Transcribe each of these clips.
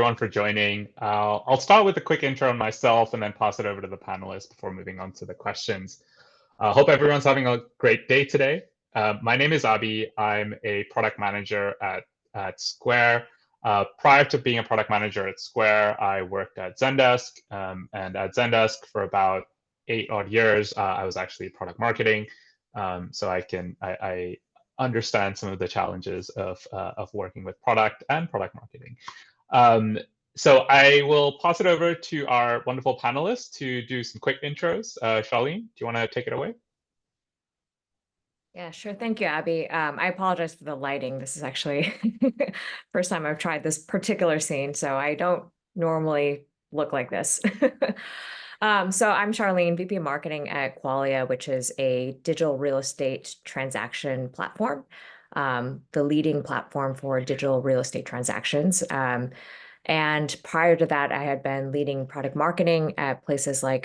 everyone for joining. I'll start with a quick intro on myself and then pass it over to the panelists before moving on to the questions. Hope everyone's having a great day today. My name is Abhi. I'm a product manager at Square. Prior to being a product manager at Square, I worked at Zendesk, and at Zendesk for about 8 odd years, I was actually product marketing. So I understand some of the challenges of working with product and product marketing. So I will pass it over to our wonderful panelists to do some quick intros. Charlene, do you want to take it away? Yeah, sure. Thank you, Abby. I apologize for the lighting. This is actually first time I've tried this particular scene, so I don't normally look like this. So I'm Charlene, VP of Marketing at Qualia, which is a digital real estate transaction platform, the leading platform for digital real estate transactions. And prior to that, I had been leading product marketing at places like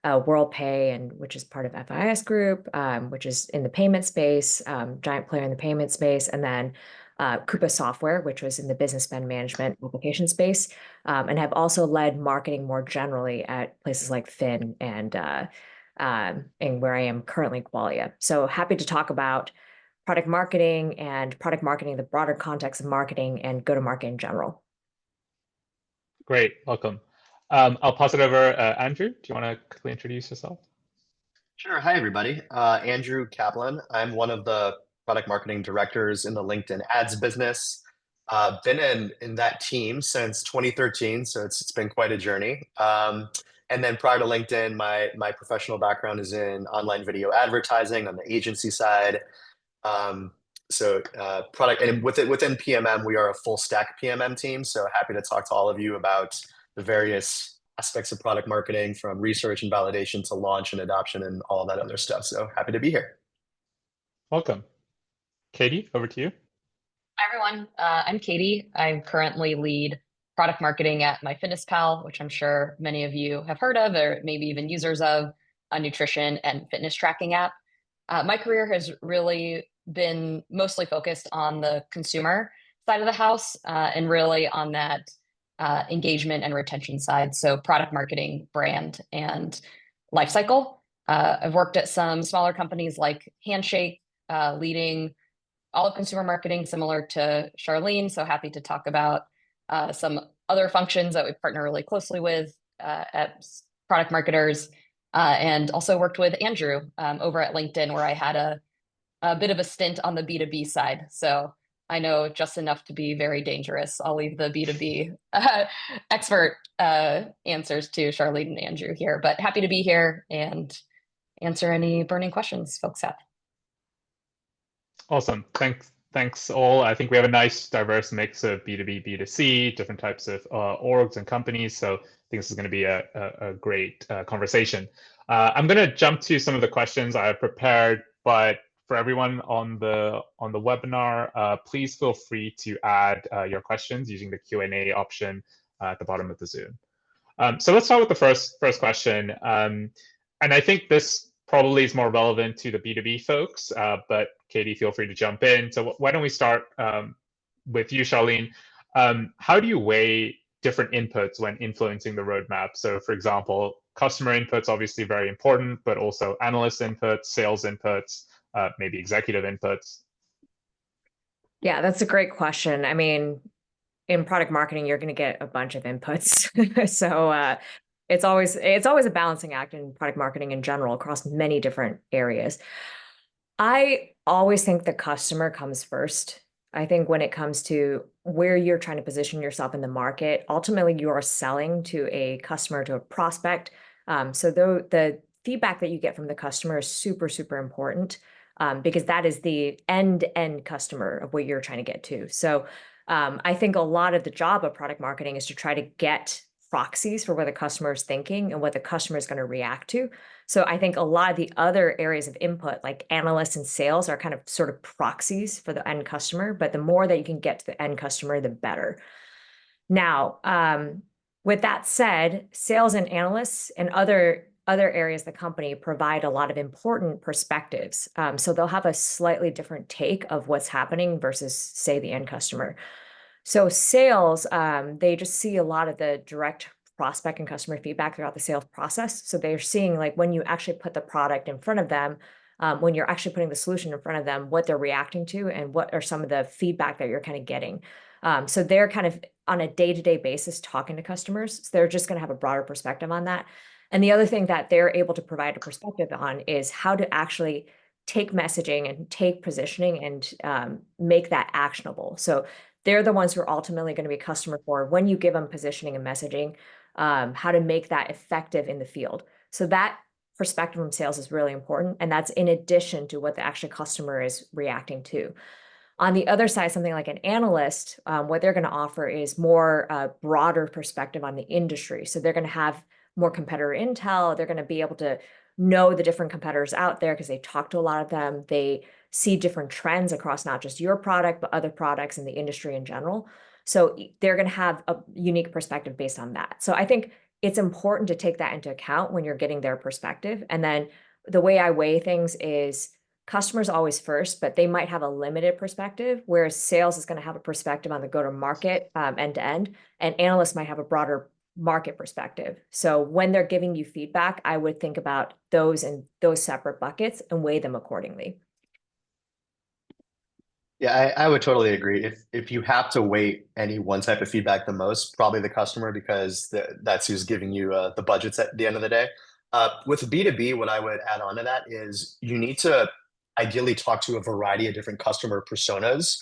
WorldPay, and which is part of FIS Group, which is in the payment space, giant player in the payment space, and then Coupa Software, which was in the business spend management application space, and have also led marketing more generally at places like Fin and where I am currently, Qualia. So happy to talk about product marketing, the broader context of marketing, and go-to-market in general. Great, welcome. I'll pass it over. Andrew, do you want to quickly introduce yourself? Sure. Hi, everybody. Andrew Kaplan. I'm one of the product marketing directors in the LinkedIn ads business. Been in that team since 2013, so it's been quite a journey. And then prior to LinkedIn, my professional background is in online video advertising on the agency side. Product, and within PMM, we are a full stack PMM team. So happy to talk to all of you about the various aspects of product marketing, from research and validation to launch and adoption and all that other stuff. So happy to be here. Welcome. Katie, over to you. Hi, everyone. I'm Katie. I currently lead product marketing at MyFitnessPal, which I'm sure many of you have heard of, or maybe even users of, a nutrition and fitness tracking app. My career has really been mostly focused on the consumer side of the house, and really on that engagement and retention side. So product marketing, brand, and lifecycle. I've worked at some smaller companies like Handshake, leading all of consumer marketing, similar to Charlene. So happy to talk about some other functions that we partner really closely with at product marketers, and also worked with Andrew over at LinkedIn, where I had a bit of a stint on the B2B side. So I know just enough to be very dangerous. I'll leave the B2B expert answers to Charlene and Andrew here, but happy to be here and answer any burning questions folks have. Awesome. Thanks all. I think we have a nice diverse mix of B2B, B2C, different types of orgs and companies. So I think this is going to be a great conversation. I'm going to jump to some of the questions I have prepared, but for everyone on the webinar, please feel free to add your questions using the Q&A option at the bottom of the Zoom. So let's start with the first question. And I think this probably is more relevant to the B2B folks, but Katie, feel free to jump in. So why don't we start with you, Charlene? How do you weigh different inputs when influencing the roadmap? So for example, customer inputs, obviously very important, but also analyst inputs, sales inputs, maybe executive inputs? Yeah, that's a great question. I mean, in product marketing, you're going to get a bunch of inputs. So it's always a balancing act in product marketing in general across many different areas. I always think the customer comes first. I think when it comes to where you're trying to position yourself in the market, ultimately you are selling to a customer, to a prospect. So the feedback that you get from the customer is super, super important, because that is the end customer of what you're trying to get to. So I think a lot of the job of product marketing is to try to get proxies for what the customer is thinking and what the customer is going to react to. So I think a lot of the other areas of input, like analysts and sales, are kind of sort of proxies for the end customer. But the more that you can get to the end customer, the better. Now, with that said, sales and analysts and other areas of the company provide a lot of important perspectives. So they'll have a slightly different take of what's happening versus, say, the end customer. So sales, they just see a lot of the direct prospect and customer feedback throughout the sales process. So they're seeing like when you actually put the product in front of them, when you're actually putting the solution in front of them, what they're reacting to and what are some of the feedback that you're kind of getting. So they're kind of on a day-to-day basis talking to customers. So they're just going to have a broader perspective on that. And the other thing that they're able to provide a perspective on is how to actually take messaging and take positioning and make that actionable. So they're the ones who are ultimately going to be customer forward when you give them positioning and messaging, how to make that effective in the field. So that perspective from sales is really important. And that's in addition to what the actual customer is reacting to. On the other side, something like an analyst, what they're going to offer is more broader perspective on the industry. So they're going to have more competitor intel. They're going to be able to know the different competitors out there because they talk to a lot of them. They see different trends across not just your product, but other products in the industry in general. So they're going to have a unique perspective based on that. So I think it's important to take that into account when you're getting their perspective. And then the way I weigh things is customers always first, but they might have a limited perspective, whereas sales is going to have a perspective on the go-to-market end to end, and analysts might have a broader market perspective. So when they're giving you feedback, I would think about those in those separate buckets and weigh them accordingly. Yeah, I would totally agree. If you have to weight any one type of feedback the most, probably the customer, because that's who's giving you the budgets at the end of the day. With B2B, what I would add on to that is you need to ideally talk to a variety of different customer personas,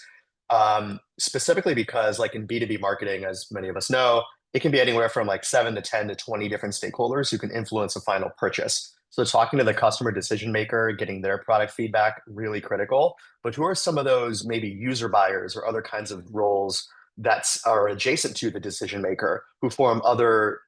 specifically because like in B2B marketing, as many of us know, it can be anywhere from like 7 to 10 to 20 different stakeholders who can influence a final purchase. So talking to the customer decision maker, getting their product feedback, really critical. But who are some of those maybe user buyers or other kinds of roles that are adjacent to the decision maker who form other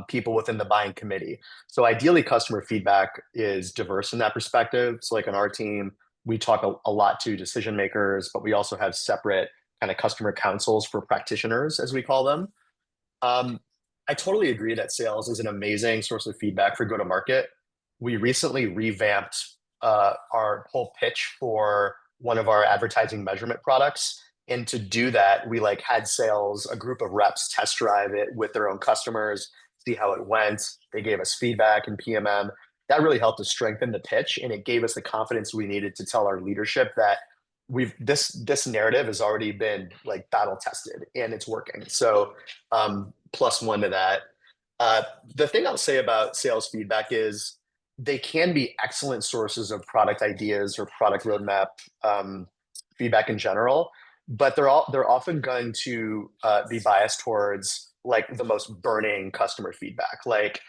people within the buying committee? So ideally, customer feedback is diverse in that perspective. So like on our team, we talk a lot to decision makers, but we also have separate kind of customer councils for practitioners, as we call them. I totally agree that sales is an amazing source of feedback for go-to-market. We recently revamped our whole pitch for one of our advertising measurement products. And to do that, we like had sales, a group of reps test drive it with their own customers, see how it went. They gave us feedback in PMM. That really helped us strengthen the pitch, and it gave us the confidence we needed to tell our leadership that this narrative has already been like battle tested and it's working. So +1 to that. The thing I'll say about sales feedback is they can be excellent sources of product ideas or product roadmap feedback in general, but they're often going to be biased towards like the most burning customer feedback. Like,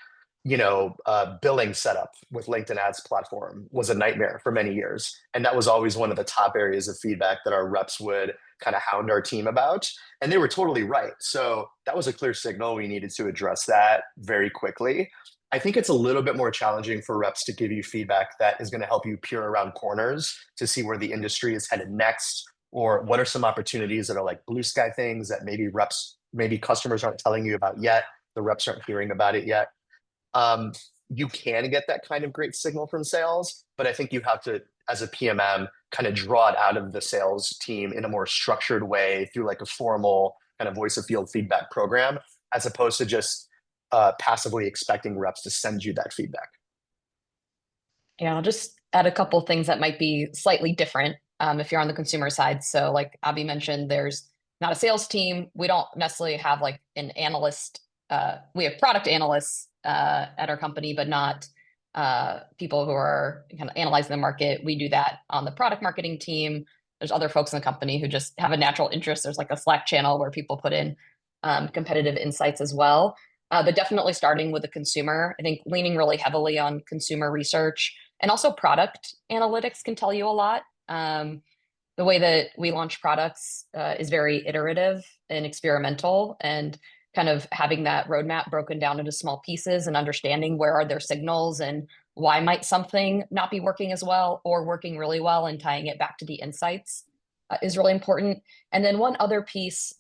billing setup with LinkedIn ads platform was a nightmare for many years. And that was always one of the top areas of feedback that our reps would kind of hound our team about. And they were totally right. So that was a clear signal. We needed to address that very quickly. I think it's a little bit more challenging for reps to give you feedback that is going to help you peer around corners to see where the industry is headed next, or what are some opportunities that are like blue sky things that maybe customers aren't telling you about yet. The reps aren't hearing about it yet. You can get that kind of great signal from sales, but I think you have to, as a PMM, kind of draw it out of the sales team in a more structured way through like a formal kind of voice of field feedback program, as opposed to just passively expecting reps to send you that feedback. Yeah, I'll just add a couple of things that might be slightly different if you're on the consumer side. So like Abhi mentioned, there's not a sales team. We don't necessarily have like an analyst. We have product analysts at our company, but not people who are kind of analyzing the market. We do that on the product marketing team. There's other folks in the company who just have a natural interest. There's like a Slack channel where people put in competitive insights as well. But definitely starting with the consumer, I think leaning really heavily on consumer research, and also product analytics can tell you a lot. The way that we launch products is very iterative and experimental, and kind of having that roadmap broken down into small pieces and understanding where are their signals and why might something not be working as well or working really well, and tying it back to the insights is really important. And then one other piece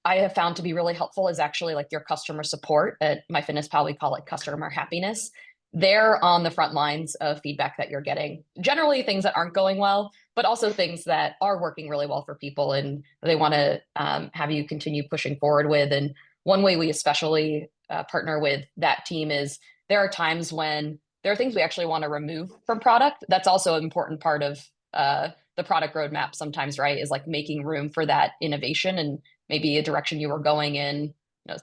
I have found to be really helpful is actually like your customer support. At MyFitnessPal, we call it customer happiness. they're on the front lines of feedback that you're getting. Generally things that aren't going well, but also things that are working really well for people and they want to have you continue pushing forward with. And one way we especially partner with that team is there are times when there are things we actually want to remove from product. That's also an important part of the product roadmap sometimes, right? Is like making room for that innovation, and maybe a direction you were going in, you know,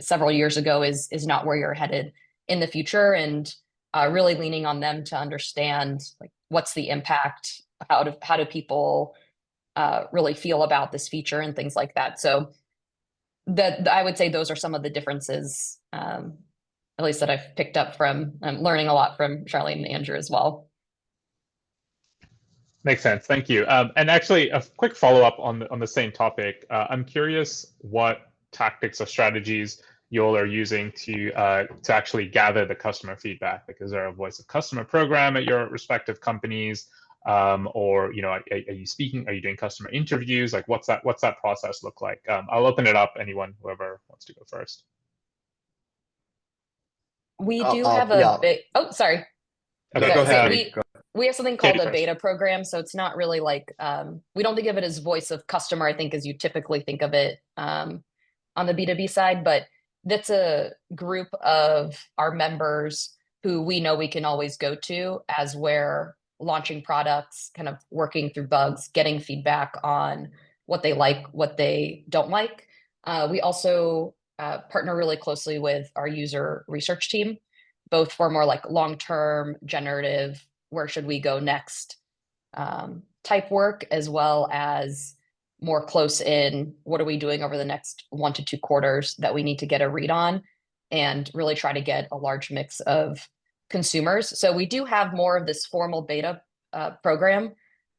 several years ago is not where you're headed in the future, and really leaning on them to understand like what's the impact, how do people really feel about this feature and things like that. So that I would say those are some of the differences, at least that I've picked up from learning a lot from Charlene and Andrew as well. Makes sense. Thank you. And actually, a quick follow-up on the same topic. I'm curious what tactics or strategies you all are using to actually gather the customer feedback. Like, is there a voice of customer program at your respective companies, or are you speaking? Are you doing customer interviews? Like, what's that process look like? I'll open it up. Whoever wants to go first. We do have a big. Oh, sorry. Okay, go ahead. We have something called Katie a beta program, so it's not really like we don't think of it as voice of customer, I think, as you typically think of it on the B2B side, but that's a group of our members who we know we can always go to as we're launching products, kind of working through bugs, getting feedback on what they like, what they don't like. We also partner really closely with our user research team, both for more like long-term generative, where should we go next type work, as well as more close in, what are we doing over the next 1 to 2 quarters that we need to get a read on, and really try to get a large mix of consumers. So we do have more of this formal beta program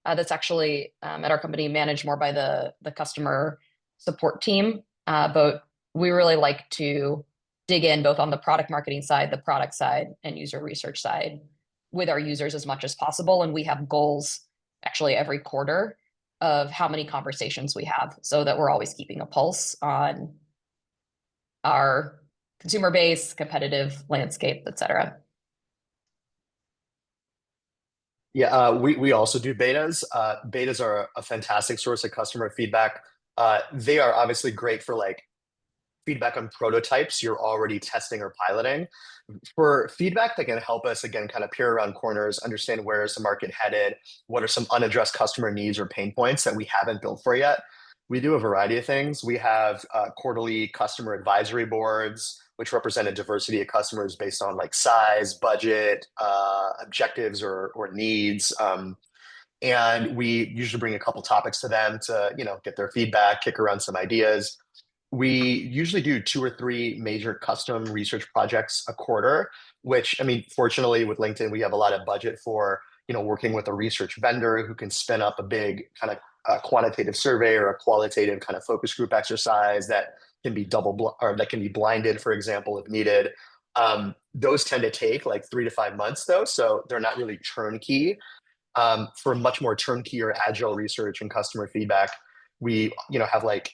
that's actually at our company managed more by the customer support team. But we really like to dig in both on the product marketing side, the product side, and user research side with our users as much as possible. And we have goals actually every quarter of how many conversations we have, so that we're always keeping a pulse on our consumer base, competitive landscape, et cetera. Yeah, we also do betas. Betas are a fantastic source of customer feedback. They are obviously great for like feedback on prototypes you're already testing or piloting. For feedback that can help us, again, kind of peer around corners, understand where is the market headed, what are some unaddressed customer needs or pain points that we haven't built for yet. We do a variety of things. We have quarterly customer advisory boards, which represent a diversity of customers based on like size, budget, objectives or needs. And we usually bring a couple topics to them to, get their feedback, kick around some ideas. We usually do 2 or 3 major custom research projects a quarter, which, I mean, fortunately with LinkedIn, we have a lot of budget for, working with a research vendor who can spin up a big kind of quantitative survey or a qualitative kind of focus group exercise that can be that can be blinded, for example, if needed. Those tend to take like 3 to 5 months though, so they're not really turnkey. For much more turnkey or agile research and customer feedback, we, have like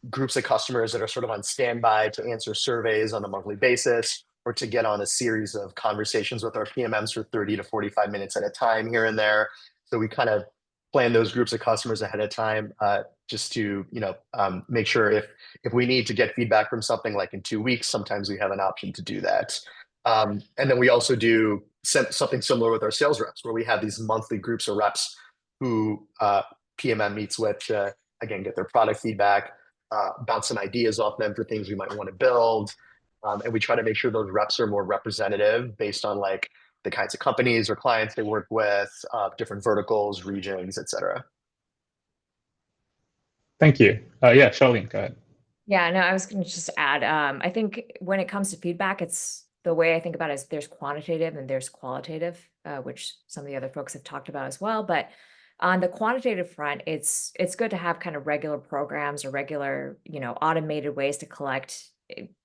groups of customers that are sort of on standby to answer surveys on a monthly basis, or to get on a series of conversations with our PMMs for 30 to 45 minutes at a time here and there. So we kind of plan those groups of customers ahead of time, just to make sure if we need to get feedback from something like in 2 weeks, sometimes we have an option to do that. And then we also do something similar with our sales reps, where we have these monthly groups of reps who PMM meets with to, again, get their product feedback, bounce some ideas off them for things we might want to build. And we try to make sure those reps are more representative based on like the kinds of companies or clients they work with, different verticals, regions, et cetera. Thank you. Yeah, Charlene, go ahead. Yeah, no, I was going to just add, I think when it comes to feedback, it's the way I think about it is there's quantitative and there's qualitative, which some of the other folks have talked about as well. But on the quantitative front, it's good to have kind of regular programs or regular, automated ways to collect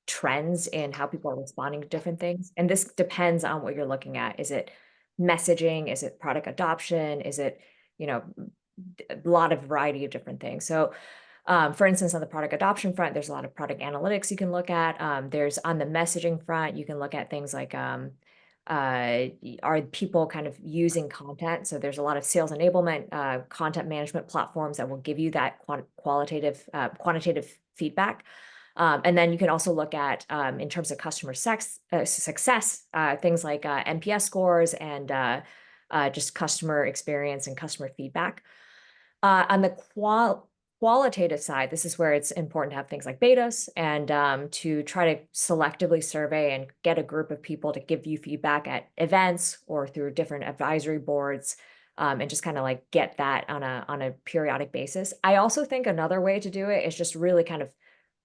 trends in how people are responding to different things. And this depends on what you're looking at. Is it messaging? Is it product adoption? Is it, a lot of variety of different things. So for instance, on the product adoption front, there's a lot of product analytics you can look at. There's on the messaging front, you can look at things like Are people kind of using content? So there's a lot of sales enablement, content management platforms that will give you that quantitative feedback. And then you can also look at, in terms of customer success, things like NPS scores and just customer experience and customer feedback. On the qualitative side, this is where it's important to have things like betas and to try to selectively survey and get a group of people to give you feedback at events or through different advisory boards, and just kind of like get that on a periodic basis. I also think another way to do it is just really kind of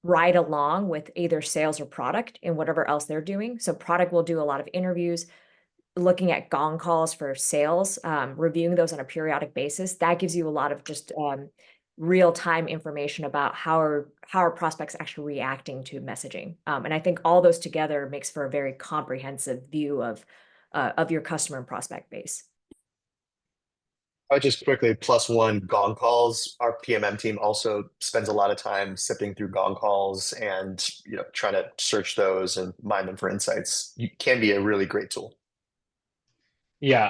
ride along with either sales or product in whatever else they're doing. So product will do a lot of interviews, looking at gong calls for sales, reviewing those on a periodic basis. That gives you a lot of just real-time information about how are prospects actually reacting to messaging. And I think all those together makes for a very comprehensive view of your customer and prospect base. I would just quickly +1 gong calls. Our PMM team also spends a lot of time sifting through gong calls and trying to search those and mine them for insights. It can be a really great tool. Yeah,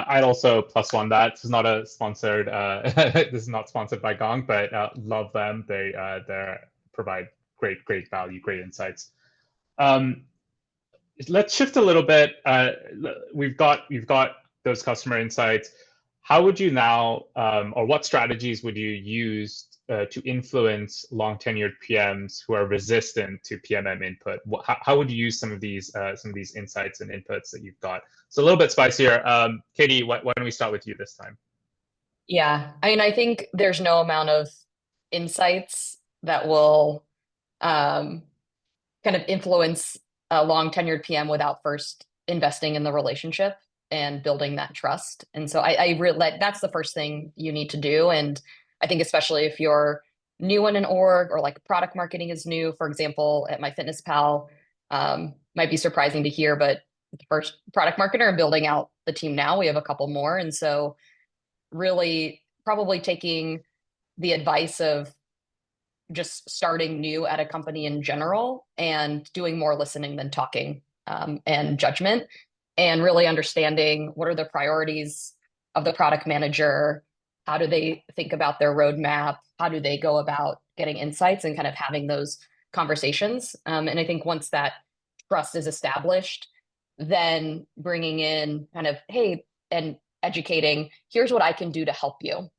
I'd also +1 that. This is not a sponsored. This is not sponsored by Gong, but love them. They provide great value, great insights. Let's shift a little bit. You've got those customer insights. How would you now, or what strategies would you use to influence long tenured PMs who are resistant to PMM input? How would you use some of these insights and inputs that you've got? So a little bit spicier. Katie, why don't we start with you this time? Yeah, I mean, I think there's no amount of insights that will kind of influence a long tenured PM without first investing in the relationship and building that trust. And so I really that's the first thing you need to do. And I think especially if you're new in an org or like product marketing is new, for example, at MyFitnessPal, might be surprising to hear, but the first product marketer and building out the team now, we have a couple more. And so really probably taking the advice of just starting new at a company in general and doing more listening than talking, and judgment, and really understanding what are the priorities of the product manager, how do they think about their roadmap, how do they go about getting insights and kind of having those conversations. And I think once that trust is established, then bringing in kind of, hey, and educating, here's what I can do to help you.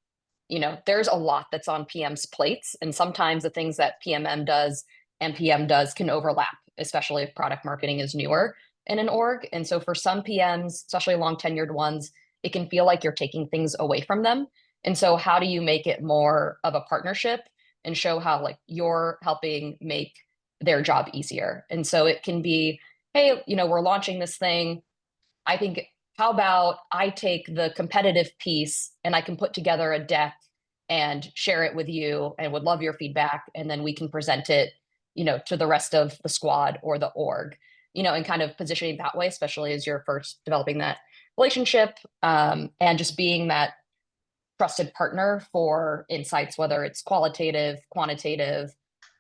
There's a lot that's on PM's plates, and sometimes the things that PMM does and PM does can overlap, especially if product marketing is newer in an org. And so for some PMs, especially long tenured ones, it can feel like you're taking things away from them. And so how do you make it more of a partnership and show how like you're helping make their job easier? And so it can be, hey, we're launching this thing. I think, how about I take the competitive piece and I can put together a deck and share it with you and would love your feedback. And then we can present it, to the rest of the squad or the org, and kind of positioning that way, especially as you're first developing that relationship, and just being that trusted partner for insights, whether it's qualitative, quantitative,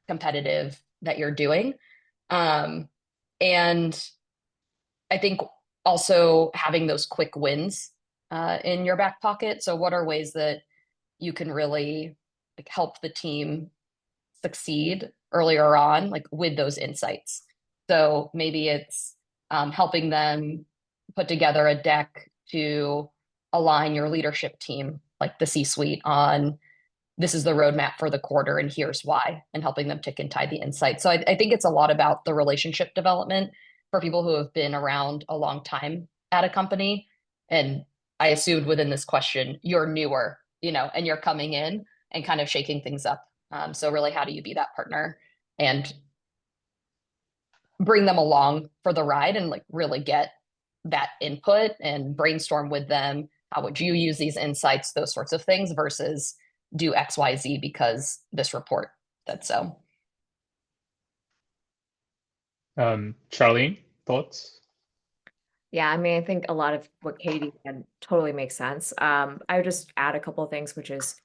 competitive that you're doing. And I think also having those quick wins in your back pocket. So what are ways that you can really help the team succeed earlier on, like with those insights? So maybe it's helping them put together a deck to align your leadership team, like the C-suite, on this is the roadmap for the quarter and here's why, and helping them tick and tie the insights. So I think it's a lot about the relationship development for people who have been around a long time at a company. And I assumed within this question, you're newer, and you're coming in and kind of shaking things up. So really, how do you be that partner and bring them along for the ride and like really get that input and brainstorm with them? How would you use these insights, those sorts of things, versus do X, Y, Z because this report said so. Charlene, thoughts? Yeah, I mean, I think a lot of what Katie said totally makes sense. I would just add a couple of things, which is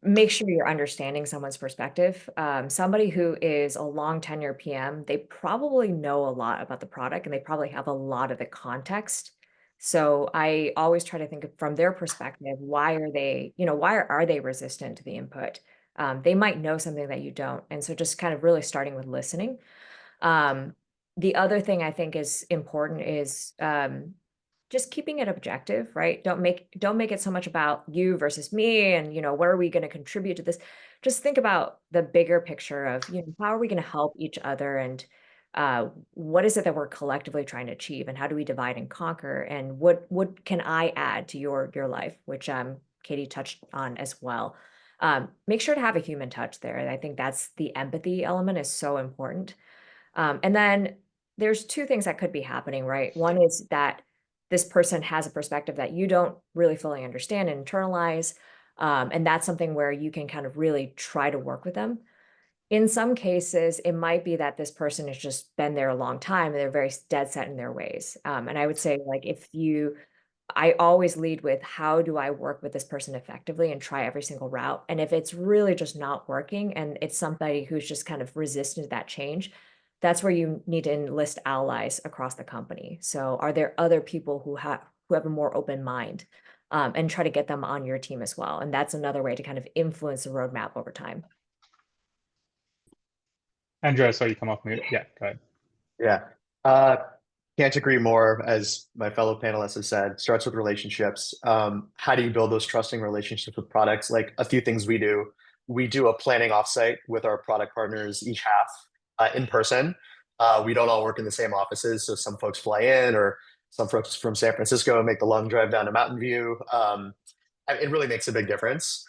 make sure you're understanding someone's perspective. Somebody who is a long tenure PM, they probably know a lot about the product and they probably have a lot of the context. So I always try to think of, from their perspective, why are they, why are they resistant to the input? They might know something that you don't. And so just kind of really starting with listening. The other thing I think is important is just keeping it objective, right? Don't make it so much about you versus me and, what are we going to contribute to this? Just think about the bigger picture of, how are we going to help each other, and what is it that we're collectively trying to achieve, and how do we divide and conquer, and what can I add to your life, which Katie touched on as well. Make sure to have a human touch there. And I think that's the empathy element is so important. And then there's two things that could be happening, right? One is that this person has a perspective that you don't really fully understand and internalize. And that's something where you can kind of really try to work with them. In some cases, it might be that this person has just been there a long time and they're very dead set in their ways. And I would say, like, I always lead with, how do I work with this person effectively, and try every single route. And if it's really just not working and it's somebody who's just kind of resistant to that change, that's where you need to enlist allies across the company. So are there other people who have a more open mind, and try to get them on your team as well? And that's another way to kind of influence the roadmap over time. Andrew, I saw you come off mute. Yeah, go ahead. Yeah. Can't agree more. As my fellow panelists have said, starts with relationships. How do you build those trusting relationships with products? Like, a few things we do. We do a planning offsite with our product partners each half in person. We don't all work in the same offices, so some folks fly in, or some folks from San Francisco make the long drive down to Mountain View. It really makes a big difference.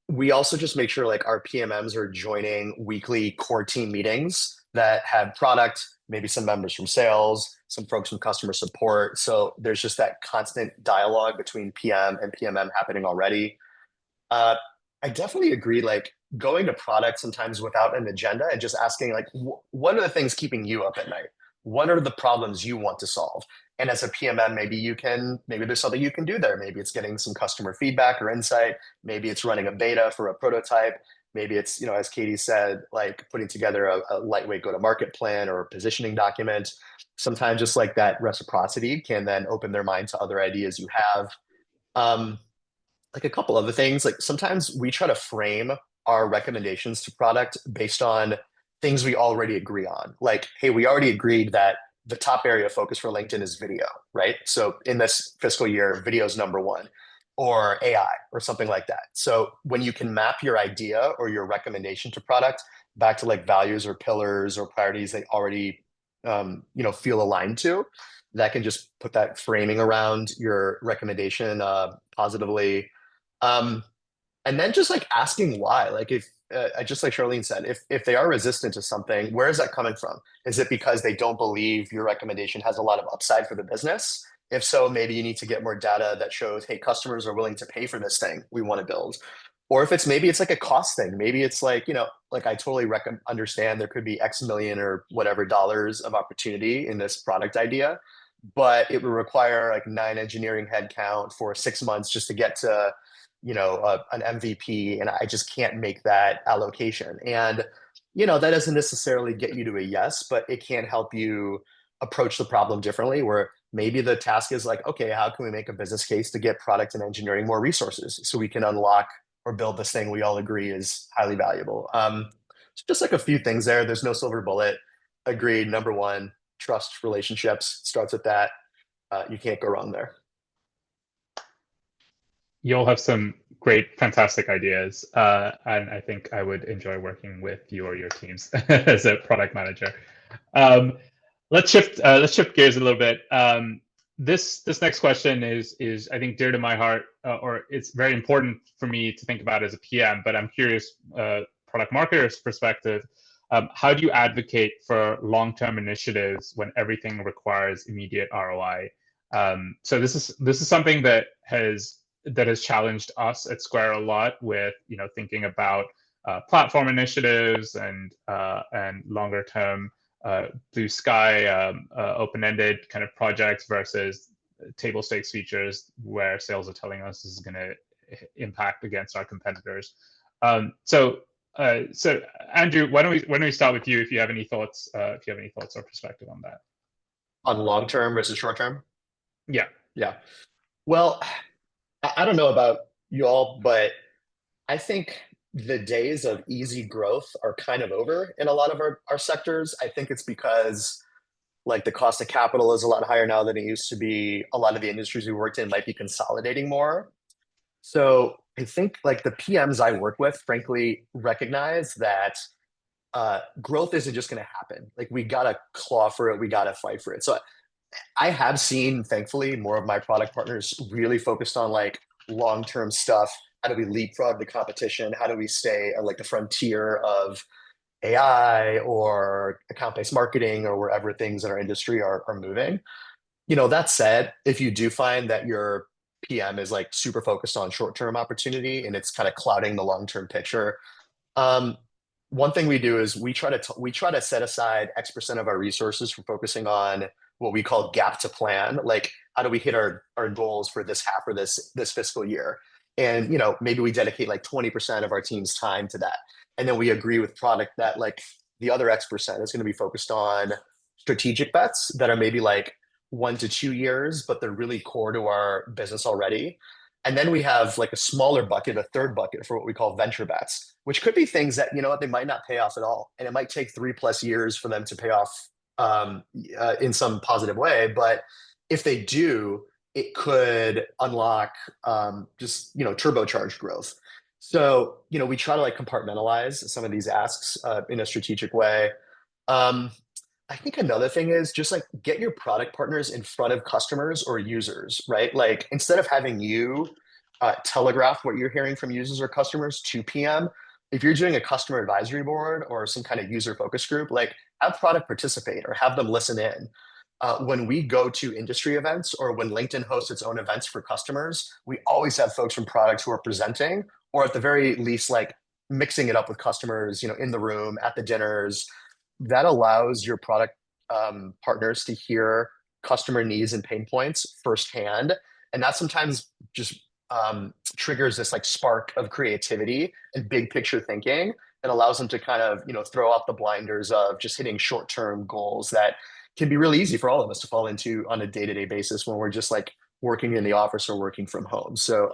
We also just make sure, like, our PMMs are joining weekly core team meetings that have product, maybe some members from sales, some folks from customer support. So there's just that constant dialogue between PM and PMM happening already. I definitely agree, like, going to product sometimes without an agenda and just asking, like, what are the things keeping you up at night? What are the problems you want to solve? And as a PMM, maybe there's something you can do there. Maybe it's getting some customer feedback or insight. Maybe it's running a beta for a prototype. Maybe it's, as Katie said, like, putting together a lightweight go-to-market plan or a positioning document. Sometimes just like that reciprocity can then open their mind to other ideas you have. Like, a couple other things, like, sometimes we try to frame our recommendations to product based on things we already agree on. Like, hey, we already agreed that the top area of focus for LinkedIn is video, right? So in this fiscal year, video is number one, or AI or something like that. So when you can map your idea or your recommendation to product back to, like, values or pillars or priorities they already feel aligned to, that can just put that framing around your recommendation positively. And then just, like, asking why. Like, if just like Charlene said, if they are resistant to something, where is that coming from? Is it because they don't believe your recommendation has a lot of upside for the business? If so, maybe you need to get more data that shows, hey, customers are willing to pay for this thing we want to build. Or if maybe it's like a cost thing. Maybe it's like, like, I totally understand there could be X million or whatever dollars of opportunity in this product idea, but it would require, like, 9 engineering headcount for 6 months just to get to, an MVP, and I just can't make that allocation. And, that doesn't necessarily get you to a yes, but it can help you approach the problem differently, where maybe the task is like, okay, how can we make a business case to get product and engineering more resources so we can unlock or build this thing we all agree is highly valuable. So just, like, a few things there. There's no silver bullet. Agreed. Number one, trust relationships starts with that. You can't go wrong there. You'll have some great, fantastic ideas, and I think I would enjoy working with you or your teams as a product manager. Let's shift gears a little bit. This next question is I think dear to my heart, or it's very important for me to think about as a PM. But I'm curious, product marketer's perspective. How do you advocate for long-term initiatives when everything requires immediate ROI? So this is something that has challenged us at Square a lot, with thinking about platform initiatives and longer term blue sky open-ended kind of projects versus table stakes features where sales are telling us this is going to impact against our competitors. So Andrew, why don't we start with you if you have any thoughts or perspective on that? On long term versus short term? Yeah. Yeah. Well, I don't know about you all, but I think the days of easy growth are kind of over in a lot of our sectors. I think it's because like the cost of capital is a lot higher now than it used to be. A lot of the industries we worked in might be consolidating more. So I think like the PMs I work with, frankly, recognize that growth isn't just going to happen. Like we got to claw for it. We got to fight for it. So I have seen, thankfully, more of my product partners really focused on like long-term stuff. How do we leapfrog the competition? How do we stay at like the frontier of AI or account-based marketing or wherever things in our industry are moving? You know, that said, if you do find that your PM is like super focused on short-term opportunity and it's kind of clouding the long-term picture, one thing we do is we try to set aside X% of our resources for focusing on what we call gap to plan. Like, how do we hit our goals for this half or this fiscal year? And you know, maybe we dedicate like 20% of our team's time to that. And then we agree with product that like the other X% is going to be focused on strategic bets that are maybe like 1 to 2 years, but they're really core to our business already. And then we have like a smaller bucket, a third bucket for what we call venture bets, which could be things that, you know what, they might not pay off at all. And it might take 3+ years for them to pay off in some positive way. But if they do, it could unlock just, you know, turbocharged growth. So, you know, we try to like compartmentalize some of these asks in a strategic way. I think another thing is just like get your product partners in front of customers or users, right? Like instead of having you telegraph what you're hearing from users or customers to PM, if you're doing a customer advisory board or some kind of user focus group, like have product participate or have them listen in. When we go to industry events or when LinkedIn hosts its own events for customers, we always have folks from product who are presenting, or at the very least, like mixing it up with customers, you know, in the room at the dinners. That allows your product partners to hear customer needs and pain points firsthand. And that sometimes just triggers this like spark of creativity and big picture thinking and allows them to kind of, you know, throw off the blinders of just hitting short-term goals that can be really easy for all of us to fall into on a day-to-day basis when we're just like working in the office or working from home. So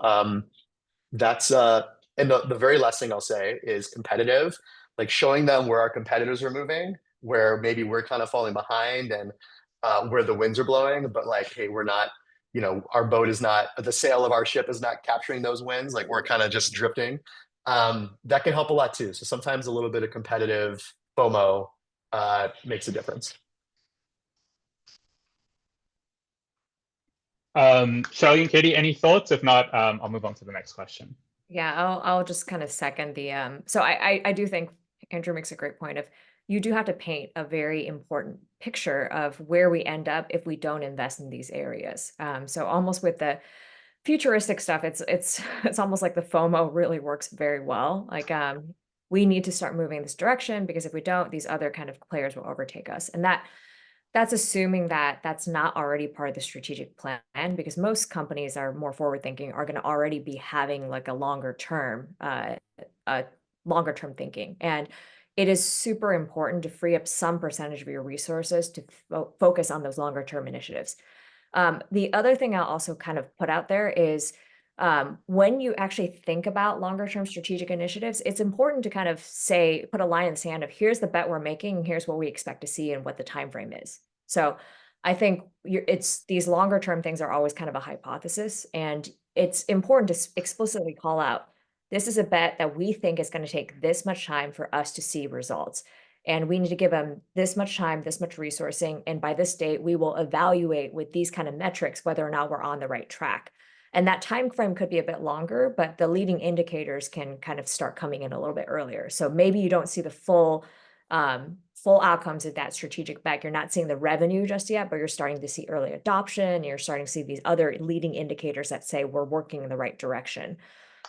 that's and the very last thing I'll say is competitive, like showing them where our competitors are moving, where maybe we're kind of falling behind and where the winds are blowing, but like, hey, we're not, you know, our boat is not, the sail of our ship is not capturing those winds. Like we're kind of just drifting. That can help a lot too. So sometimes a little bit of competitive FOMO makes a difference. Charlene, Katie, any thoughts? If not, I'll move on to the next question. Yeah, I'll just kind of second the so I do think Andrew makes a great point of you do have to paint a very important picture of where we end up if we don't invest in these areas. So almost with the futuristic stuff, it's almost like the FOMO really works very well. Like we need to start moving this direction because if we don't, these other kind of players will overtake us. And that's assuming that that's not already part of the strategic plan, because most companies are more forward thinking, are going to already be having like a longer term thinking. And it is super important to free up some percentage of your resources to focus on those longer term initiatives. The other thing I'll also kind of put out there is when you actually think about longer term strategic initiatives, it's important to kind of say, put a line in the sand of here's the bet we're making, and here's what we expect to see and what the time frame is. So I think it's these longer term things are always kind of a hypothesis, and it's important to explicitly call out, this is a bet that we think is going to take this much time for us to see results. And we need to give them this much time, this much resourcing. And by this date, we will evaluate with these kind of metrics whether or not we're on the right track. And that time frame could be a bit longer, but the leading indicators can kind of start coming in a little bit earlier. So maybe you don't see the full outcomes of that strategic bet. You're not seeing the revenue just yet, but you're starting to see early adoption. You're starting to see these other leading indicators that say we're working in the right direction.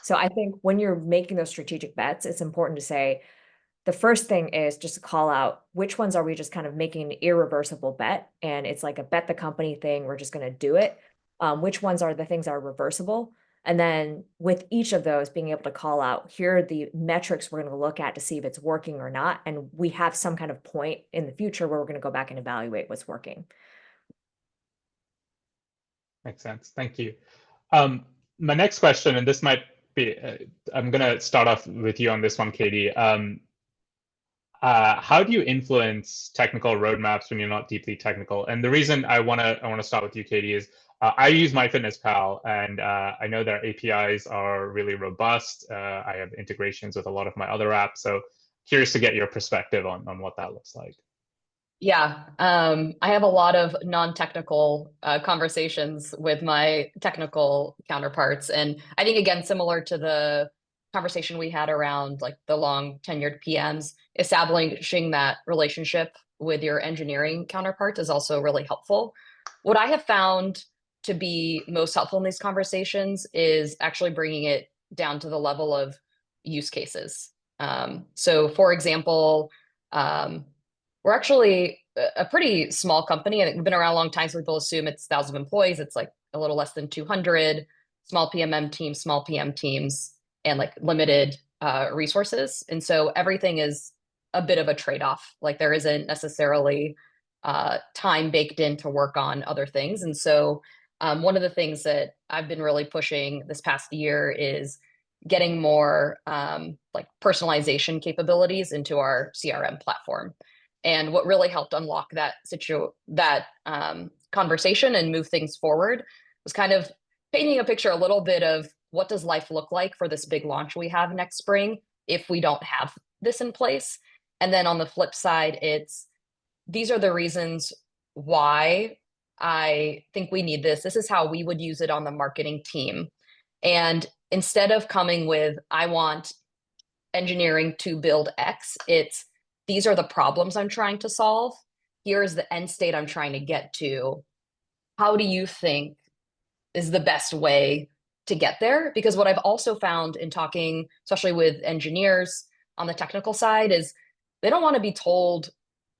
So I think when you're making those strategic bets, it's important to say, the first thing is just to call out which ones are we just kind of making an irreversible bet. And it's like a bet the company thing. We're just going to do it. Which ones are the things that are reversible? And then with each of those, being able to call out, here are the metrics we're going to look at to see if it's working or not. And we have some kind of point in the future where we're going to go back and evaluate what's working. Makes sense. Thank you. My next question, and this might be, I'm going to start off with you on this one, Katie. How do you influence technical roadmaps when you're not deeply technical? And the reason I want to start with you, Katie, is I use MyFitnessPal, and I know their APIs are really robust. I have integrations with a lot of my other apps, so curious to get your perspective on what that looks like. Yeah, I have a lot of non-technical conversations with my technical counterparts. And I think, again, similar to the conversation we had around like the long tenured PMs, establishing that relationship with your engineering counterparts is also really helpful. What I have found to be most helpful in these conversations is actually bringing it down to the level of use cases. So for example, we're actually a pretty small company. I think we've been around a long time, so people assume it's 1,000 employees. It's like a little less than 200, small PMM teams, small PM teams, and like limited resources. And so everything is a bit of a trade-off. Like there isn't necessarily time baked in to work on other things. And so one of the things that I've been really pushing this past year is getting more like personalization capabilities into our CRM platform. And what really helped unlock that conversation and move things forward was kind of painting a picture a little bit of what does life look like for this big launch we have next spring if we don't have this in place. And then on the flip side, these are the reasons why I think we need this. This is how we would use it on the marketing team. And instead of coming with, I want engineering to build X, it's these are the problems I'm trying to solve. Here's the end state I'm trying to get to. How do you think is the best way to get there? Because what I've also found in talking, especially with engineers on the technical side, is they don't want to be told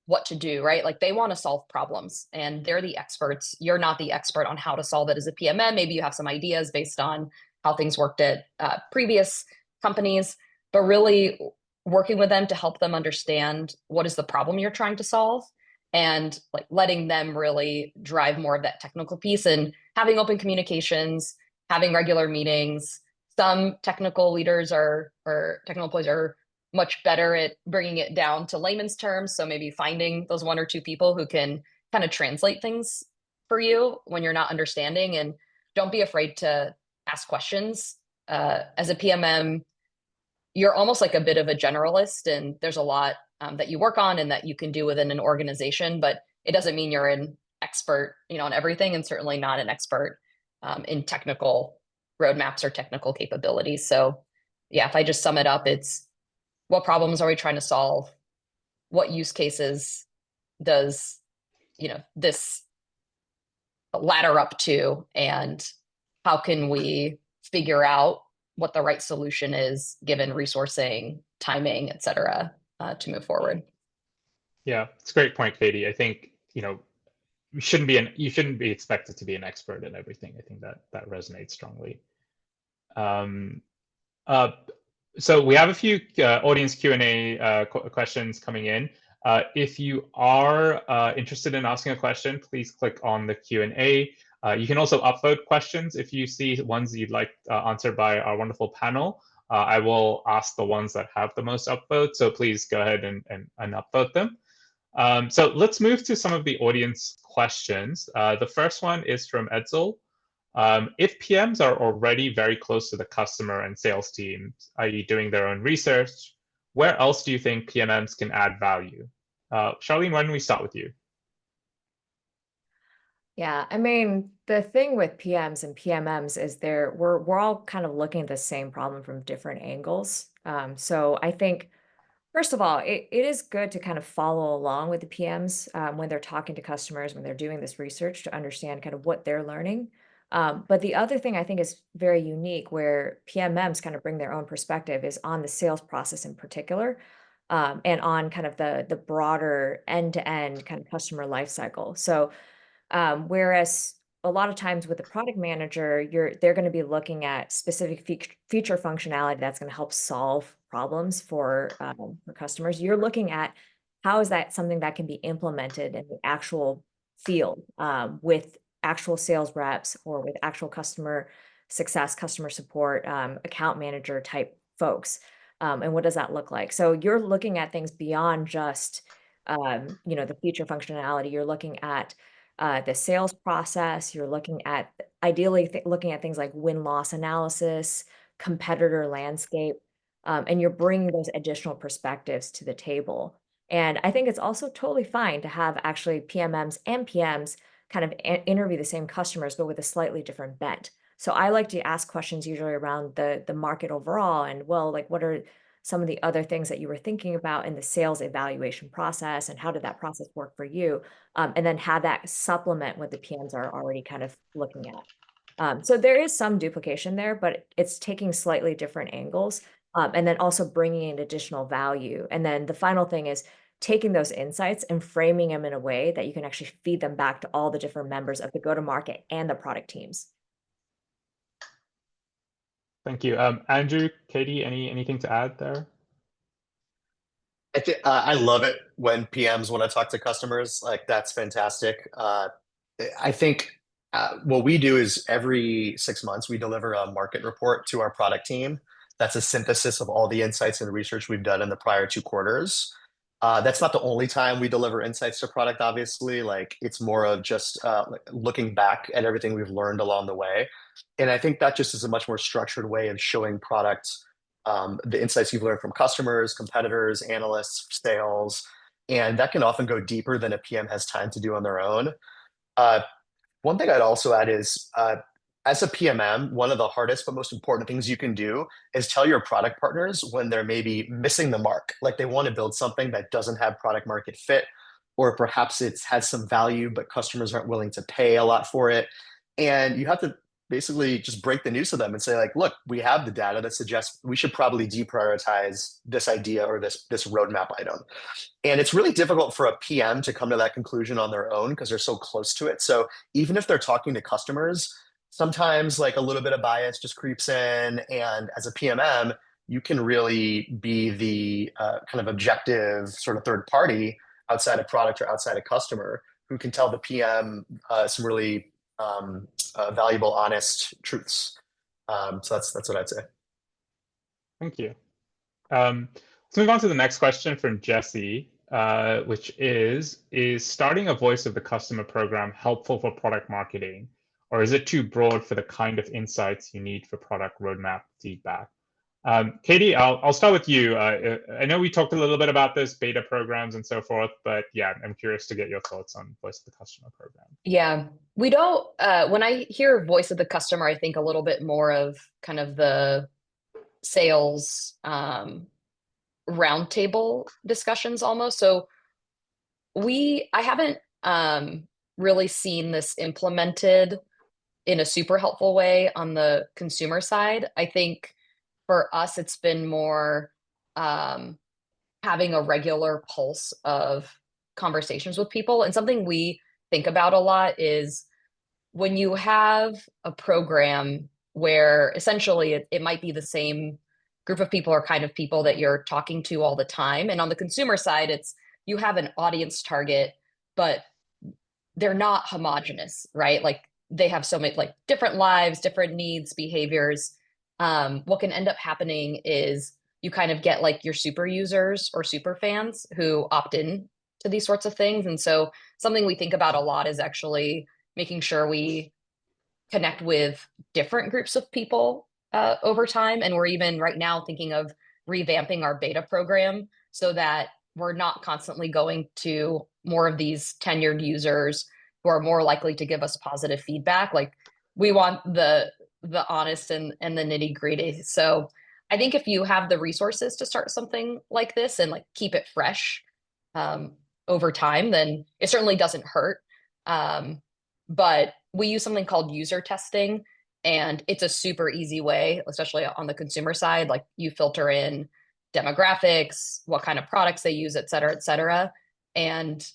what to do, right? Like they want to solve problems and they're the experts. You're not the expert on how to solve it as a PMM. Maybe you have some ideas based on how things worked at previous companies, but really working with them to help them understand what is the problem you're trying to solve and like letting them really drive more of that technical piece and having open communications, having regular meetings. Some technical leaders or technical employees are much better at bringing it down to layman's terms. So maybe finding those one or two people who can kind of translate things for you when you're not understanding, and don't be afraid to ask questions. As a PMM, you're almost like a bit of a generalist, and there's a lot that you work on and that you can do within an organization, but it doesn't mean you're an expert, on everything, and certainly not an expert in technical roadmaps or technical capabilities. So yeah, if I just sum it up, it's what problems are we trying to solve? What use cases does, this ladder up to, and how can we figure out what the right solution is given resourcing, timing, et cetera, to move forward. Yeah, it's a great point, Katie. I think, you shouldn't be expected to be an expert in everything. I think that resonates strongly. So we have a few audience Q&A questions coming in. If you are interested in asking a question, please click on the Q&A. You can also upvote questions if you see ones you'd like answered by our wonderful panel. I will ask the ones that have the most upvotes, so please go ahead and upvote them. So let's move to some of the audience questions. The first one is from Edsel. If PMs are already very close to the customer and sales teams, i.e. doing their own research, where else do you think PMMs can add value? Charlene, why don't we start with you? Yeah, I mean, the thing with PMs and PMMs is we're all kind of looking at the same problem from different angles. So I think, first of all, it is good to kind of follow along with the PMs when they're talking to customers, when they're doing this research to understand kind of what they're learning. But the other thing I think is very unique where PMMs kind of bring their own perspective is on the sales process in particular, and on kind of the broader end-to-end kind of customer life cycle. So whereas a lot of times with the product manager, they're going to be looking at specific feature functionality that's going to help solve problems for customers. You're looking at how is that something that can be implemented in the actual field with actual sales reps or with actual customer success, customer support, account manager type folks. And what does that look like? So you're looking at things beyond just, the feature functionality. You're looking at the sales process. You're looking at ideally looking at things like win-loss analysis, competitor landscape, and you're bringing those additional perspectives to the table. And I think it's also totally fine to have actually PMMs and PMs kind of interview the same customers, but with a slightly different bent. So I like to ask questions usually around the market overall and, well, like what are some of the other things that you were thinking about in the sales evaluation process and how did that process work for you? And then have that supplement what the PMs are already kind of looking at. So there is some duplication there, but it's taking slightly different angles and then also bringing in additional value. And then the final thing is taking those insights and framing them in a way that you can actually feed them back to all the different members of the go-to-market and the product teams. Thank you. Andrew, Katie, anything to add there? I love it when PMs want to talk to customers. Like, that's fantastic. I think what we do is every 6 months, we deliver a market report to our product team. That's a synthesis of all the insights and research we've done in the prior 2 quarters. That's not the only time we deliver insights to product, obviously. Like, it's more of just looking back at everything we've learned along the way. And I think that just is a much more structured way of showing product the insights you've learned from customers, competitors, analysts, sales. And that can often go deeper than a PM has time to do on their own. One thing I'd also add is, as a PMM, one of the hardest but most important things you can do is tell your product partners when they're maybe missing the mark. Like, they want to build something that doesn't have product market fit, or perhaps it has some value, but customers aren't willing to pay a lot for it. And you have to basically just break the news to them and say, like, look, we have the data that suggests we should probably deprioritize this idea or this roadmap item. And it's really difficult for a PM to come to that conclusion on their own because they're so close to it. So even if they're talking to customers, sometimes like a little bit of bias just creeps in. And as a PMM, you can really be the kind of objective sort of third party outside of product or outside of customer who can tell the PM some really valuable, honest truths. So that's what I'd say. Thank you. Let's move on to the next question from Jesse, which is starting a voice of the customer program helpful for product marketing, or is it too broad for the kind of insights you need for product roadmap feedback? Katie, I'll start with you. I know we talked a little bit about this, beta programs and so forth, but yeah, I'm curious to get your thoughts on voice of the customer program. Yeah, we don't, when I hear voice of the customer, I think a little bit more of kind of the sales roundtable discussions almost. So I haven't really seen this implemented in a super helpful way on the consumer side. I think for us, it's been more having a regular pulse of conversations with people. And something we think about a lot is when you have a program where essentially it might be the same group of people or kind of people that you're talking to all the time. And on the consumer side, it's you have an audience target, but they're not homogenous, right? Like, they have so many like different lives, different needs, behaviors. What can end up happening is you kind of get like your super users or super fans who opt in to these sorts of things. And so something we think about a lot is actually making sure we connect with different groups of people over time. And we're even right now thinking of revamping our beta program so that we're not constantly going to more of these tenured users who are more likely to give us positive feedback. Like, we want the honest and the nitty gritty. So I think if you have the resources to start something like this and like keep it fresh over time, then it certainly doesn't hurt. But we use something called user testing, and it's a super easy way, especially on the consumer side. Like, you filter in demographics, what kind of products they use, et cetera, and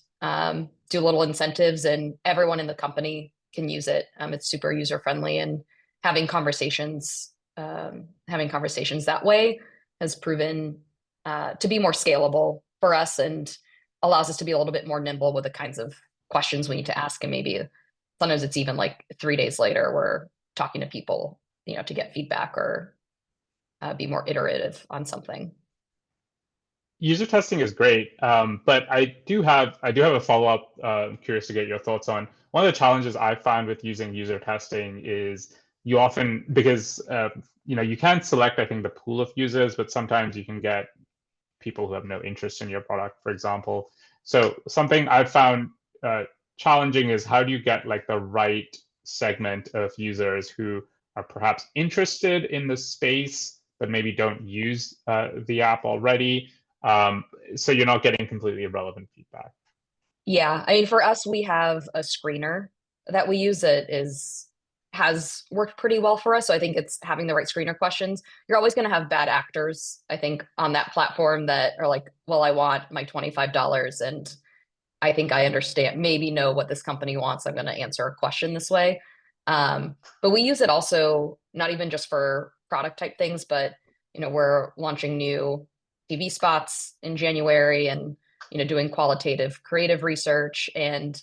do little incentives, and everyone in the company can use it. It's super user friendly, and having conversations that way has proven to be more scalable for us and allows us to be a little bit more nimble with the kinds of questions we need to ask. And maybe sometimes it's even like 3 days later, we're talking to people, to get feedback or be more iterative on something. User testing is great, but I do have a follow-up. I'm curious to get your thoughts on. One of the challenges I found with using user testing is you often, because you can select, I think, the pool of users, but sometimes you can get people who have no interest in your product, for example. So something I've found challenging is how do you get like the right segment of users who are perhaps interested in the space but maybe don't use the app already, so you're not getting completely irrelevant feedback. Yeah, I mean, for us, we have a screener that we use that has worked pretty well for us. So I think it's having the right screener questions. You're always going to have bad actors, I think, on that platform that are like, well, I want my $25 and I think I understand, maybe know what this company wants. I'm going to answer a question this way. But we use it also, not even just for product type things, but, we're launching new TV spots in January and, doing qualitative creative research. And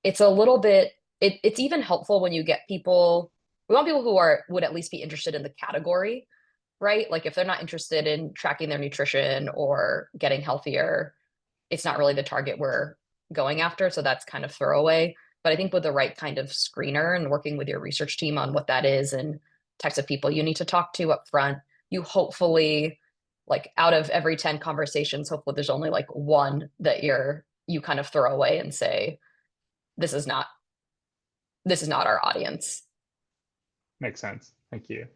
it's a little bit, it's even helpful when you get people, we want people who would at least be interested in the category, right? Like if they're not interested in tracking their nutrition or getting healthier, it's not really the target we're going after. So that's kind of throwaway. But I think with the right kind of screener and working with your research team on what that is and types of people you need to talk to up front, you hopefully, like out of every 10 conversations, hopefully there's only like one that you kind of throw away and say, this is not our audience. Makes sense. Thank you.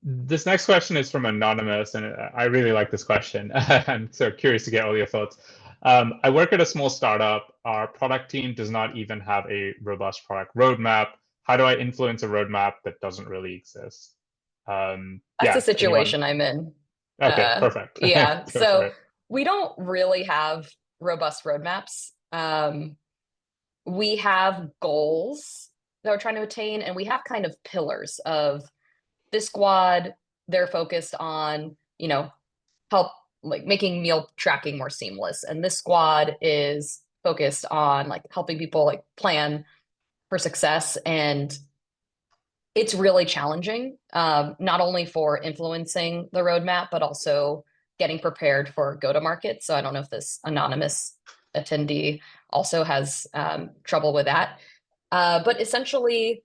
This next question is from Anonymous, and I really like this question. I'm so curious to get all your thoughts. I work at a small startup. Our product team does not even have a robust product roadmap. How do I influence a roadmap that doesn't really exist? That's the situation I'm in. Okay, perfect. Yeah, so we don't really have robust roadmaps. We have goals that we're trying to attain, and we have kind of pillars of this squad. They're focused on, help like making meal tracking more seamless. And this squad is focused on like helping people like plan for success. And it's really challenging, not only for influencing the roadmap, but also getting prepared for go-to-market. So I don't know if this anonymous attendee also has trouble with that. But essentially,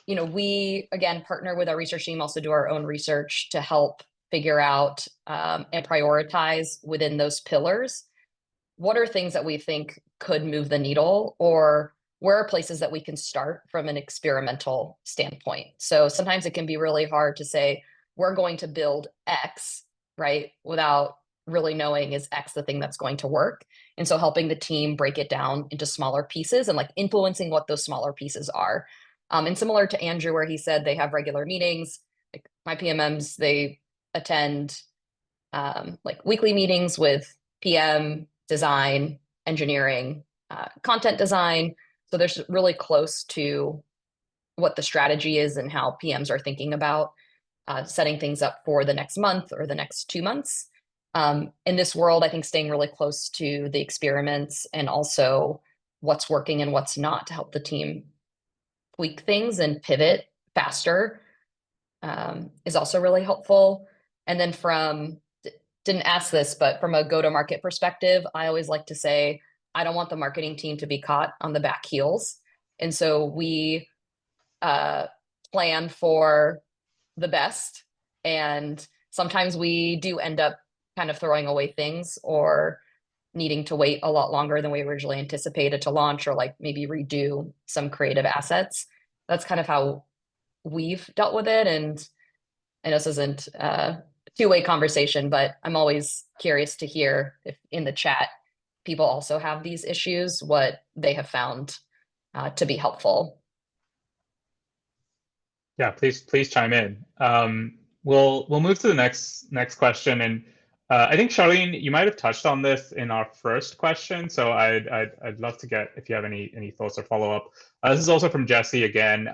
we, again, partner with our research team, also do our own research to help figure out and prioritize within those pillars. What are things that we think could move the needle, or where are places that we can start from an experimental standpoint? So sometimes it can be really hard to say, we're going to build X, right? Without really knowing, is X the thing that's going to work? And so helping the team break it down into smaller pieces and like influencing what those smaller pieces are. And similar to Andrew, where he said they have regular meetings, like my PMMs, they attend like weekly meetings with PM, design, engineering, content design. So they're really close to what the strategy is and how PMs are thinking about setting things up for the next month or the next 2 months. In this world, I think staying really close to the experiments and also what's working and what's not to help the team tweak things and pivot faster is also really helpful. And then didn't ask this, but from a go-to-market perspective, I always like to say, I don't want the marketing team to be caught on the back heels. And so we plan for the best. And sometimes we do end up kind of throwing away things or needing to wait a lot longer than we originally anticipated to launch, or like maybe redo some creative assets. That's kind of how we've dealt with it. And I know this isn't a two-way conversation, but I'm always curious to hear if in the chat people also have these issues, what they have found to be helpful. Yeah, please chime in. We'll move to the next question, and I think Charlene, you might have touched on this in our first question, so I'd love to get if you have any thoughts or follow up. This is also from Jesse again.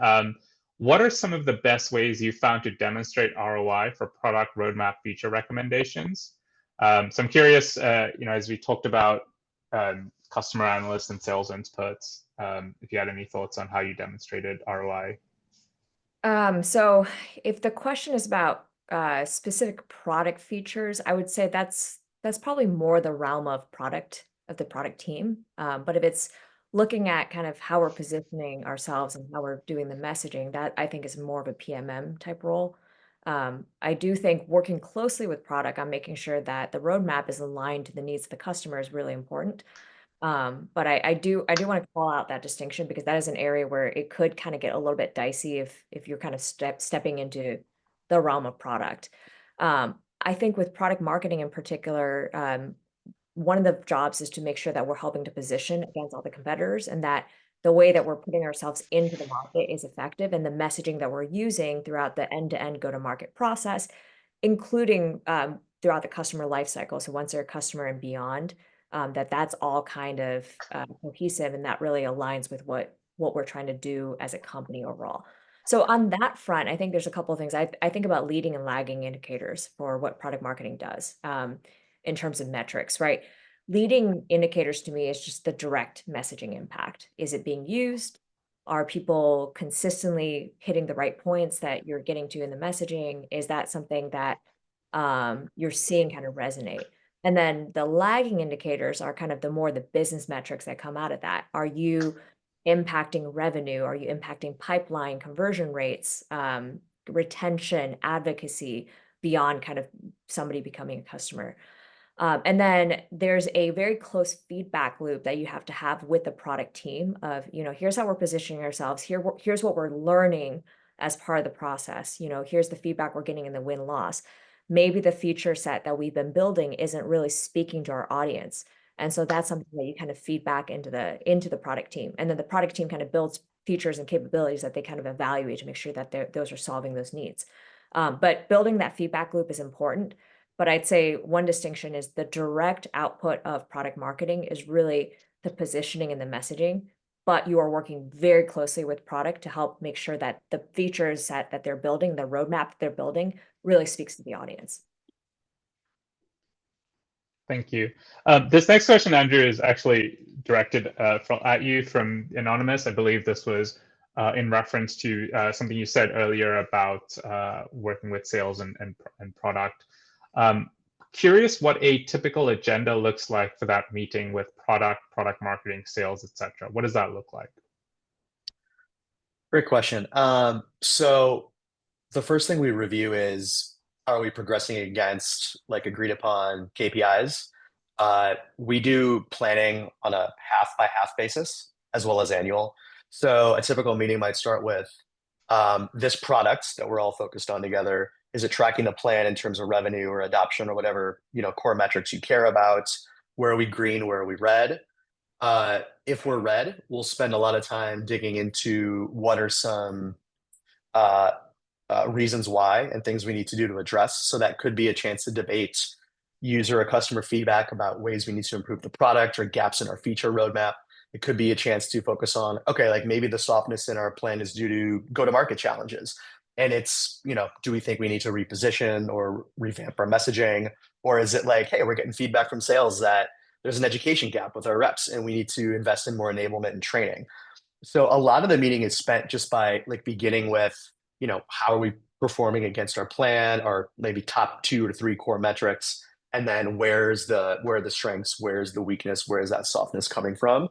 What are some of the best ways you found to demonstrate ROI for product roadmap feature recommendations? So I'm curious, as we talked about customer analysts and sales inputs, if you had any thoughts on how you demonstrated ROI. So if the question is about specific product features, I would say that's probably more the realm of the product team. But if it's looking at kind of how we're positioning ourselves and how we're doing the messaging, that I think is more of a PMM type role. I do think working closely with product on making sure that the roadmap is aligned to the needs of the customer is really important. But I do want to call out that distinction because that is an area where it could kind of get a little bit dicey if you're kind of stepping into the realm of product. I think with product marketing in particular, one of the jobs is to make sure that we're helping to position against all the competitors and that the way that we're putting ourselves into the market is effective and the messaging that we're using throughout the end-to-end go-to-market process, including throughout the customer life cycle. So once they're a customer and beyond, that's all kind of cohesive and that really aligns with what we're trying to do as a company overall. So on that front, I think there's a couple of things. I think about leading and lagging indicators for what product marketing does in terms of metrics, right? Leading indicators to me is just the direct messaging impact. Is it being used? Are people consistently hitting the right points that you're getting to in the messaging? Is that something that you're seeing kind of resonate? And then the lagging indicators are kind of the business metrics that come out of that. Are you impacting revenue? Are you impacting pipeline conversion rates, retention, advocacy beyond kind of somebody becoming a customer? And then there's a very close feedback loop that you have to have with the product team of, here's how we're positioning ourselves. Here's what we're learning as part of the process. Here's the feedback we're getting in the win-loss. Maybe the feature set that we've been building isn't really speaking to our audience. And so that's something that you kind of feed back into the product team. And then the product team kind of builds features and capabilities that they kind of evaluate to make sure that those are solving those needs. But building that feedback loop is important. But I'd say one distinction is the direct output of product marketing is really the positioning and the messaging, but you are working very closely with product to help make sure that the feature set that they're building, the roadmap that they're building, really speaks to the audience. Thank you. This next question, Andrew, is actually directed at you from Anonymous. I believe this was in reference to something you said earlier about working with sales and product. Curious what a typical agenda looks like for that meeting with product marketing, sales, etc. What does that look like? Great question. So the first thing we review is, are we progressing against agreed upon KPIs? We do planning on a half by half basis as well as annual. So a typical meeting might start with this product that we're all focused on together. Is it tracking the plan in terms of revenue or adoption or whatever core metrics you care about? Where are we green? Where are we red? If we're red, we'll spend a lot of time digging into what are some reasons why and things we need to do to address. So that could be a chance to debate user or customer feedback about ways we need to improve the product or gaps in our feature roadmap. It could be a chance to focus on, okay, maybe the softness in our plan is due to go-to-market challenges. And it's, do we think we need to reposition or revamp our messaging? Or is it hey, we're getting feedback from sales that there's an education gap with our reps and we need to invest in more enablement and training. So a lot of the meeting is spent just by beginning with, how are we performing against our plan, or maybe top 2 or 3 core metrics, and then where are the strengths, where's the weakness, where is that softness coming from?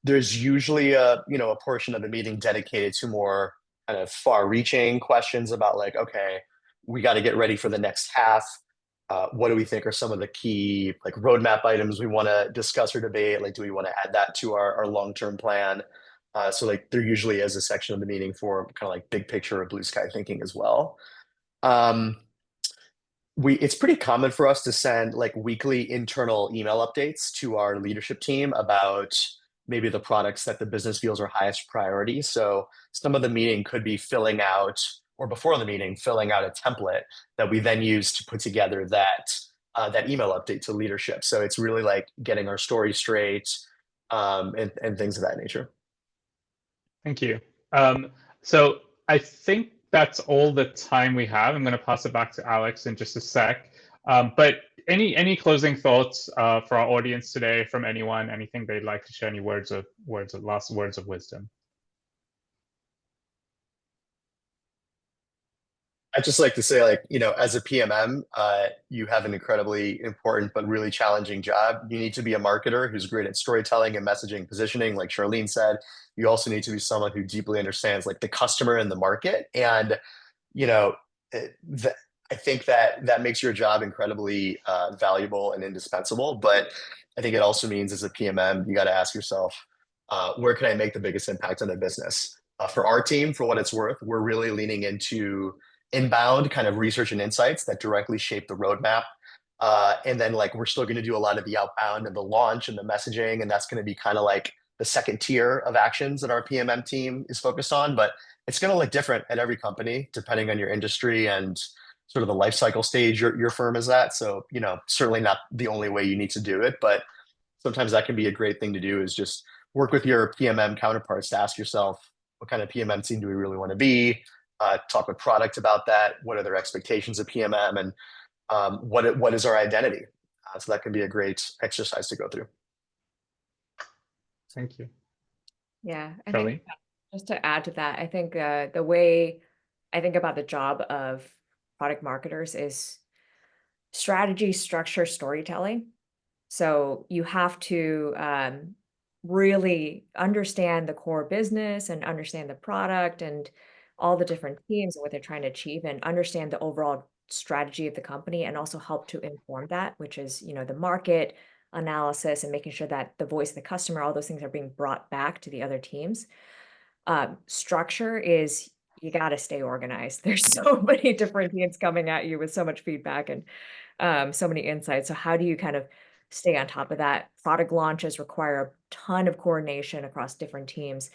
There's usually a portion of the meeting dedicated to more kind of far-reaching questions about okay, we got to get ready for the next half. What do we think are some of the key roadmap items we want to discuss or debate? Do we want to add that to our long-term plan? So there usually is a section of the meeting for kind of big picture or blue sky thinking as well. It's pretty common for us to send weekly internal email updates to our leadership team about maybe the products that the business feels are highest priority. So some of the meeting could be filling out or before the meeting, filling out a template that we then use to put together that email update to leadership. So it's really like getting our story straight, and things of that nature. Thank you. So I think that's all the time we have. I'm going to pass it back to Alex in just a sec. But any closing thoughts for our audience today from anyone? Anything they'd like to share? Any last words of wisdom? I'd just like to say, like, as a PMM, you have an incredibly important but really challenging job. You need to be a marketer who's great at storytelling and messaging, positioning, like Charlene said. You also need to be someone who deeply understands like the customer and the market. And, I think that makes your job incredibly valuable and indispensable. But I think it also means as a PMM, you got to ask yourself, where can I make the biggest impact on the business? For our team, for what it's worth, we're really leaning into inbound kind of research and insights that directly shape the roadmap. And then like we're still going to do a lot of the outbound and the launch and the messaging, and that's going to be kind of like the second tier of actions that our PMM team is focused on. But it's going to look different at every company depending on your industry and sort of the life cycle stage your firm is at. So, certainly not the only way you need to do it, but sometimes that can be a great thing to do, is just work with your PMM counterparts to ask yourself, what kind of PMM team do we really want to be? Talk with product about that. What are their expectations of PMM, and what is our identity? So that can be a great exercise to go through. Thank you. Yeah, I Charlene? think just to add to that, I think the way I think about the job of product marketers is strategy, structure, storytelling. So you have to really understand the core business and understand the product and all the different teams and what they're trying to achieve, and understand the overall strategy of the company, and also help to inform that, which is, the market analysis and making sure that the voice of the customer, all those things are being brought back to the other teams. Structure is, you got to stay organized. There's so many different teams coming at you with so much feedback and so many insights. So how do you kind of stay on top of that? Product launches require a ton of coordination across different teams.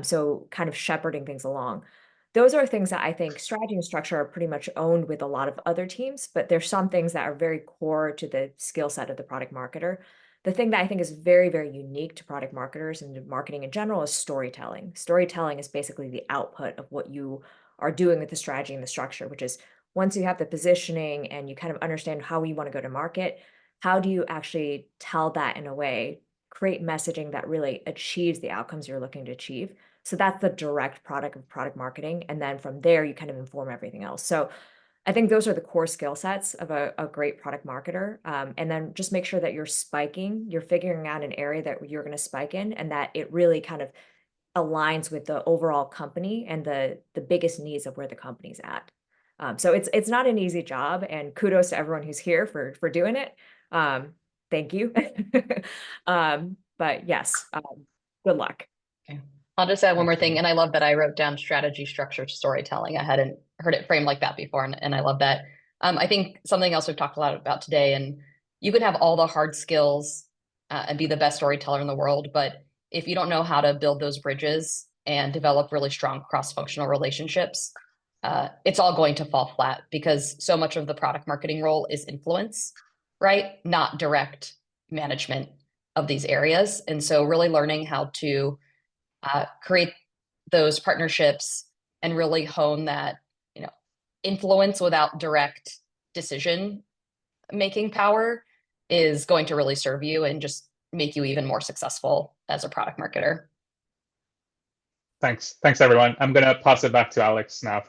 So kind of shepherding things along. Those are things that I think strategy and structure are pretty much owned with a lot of other teams, but there's some things that are very core to the skill set of the product marketer. The thing that I think is very, very unique to product marketers and to marketing in general is storytelling. Storytelling is basically the output of what you are doing with the strategy and the structure, which is once you have the positioning and you kind of understand how you want to go to market, how do you actually tell that in a way, create messaging that really achieves the outcomes you're looking to achieve? So that's the direct product of product marketing. And then from there, you kind of inform everything else. So I think those are the core skill sets of a great product marketer. And then just make sure that you're figuring out an area that you're going to spike in, and that it really kind of aligns with the overall company and the biggest needs of where the company's at. So it's not an easy job, and kudos to everyone who's here for doing it. Thank you. But yes, good luck. Okay. I'll just add one more thing. And I love that I wrote down strategy, structure, storytelling. I hadn't heard it framed like that before. And I love that. I think something else we've talked a lot about today, and you can have all the hard skills and be the best storyteller in the world, but if you don't know how to build those bridges and develop really strong cross-functional relationships, it's all going to fall flat, because so much of the product marketing role is influence, right? Not direct management of these areas. And so really learning how to create those partnerships and really hone that, influence without direct decision making power is going to really serve you and just make you even more successful as a product marketer. Thanks, everyone. I'm going to pass it back to Alex now for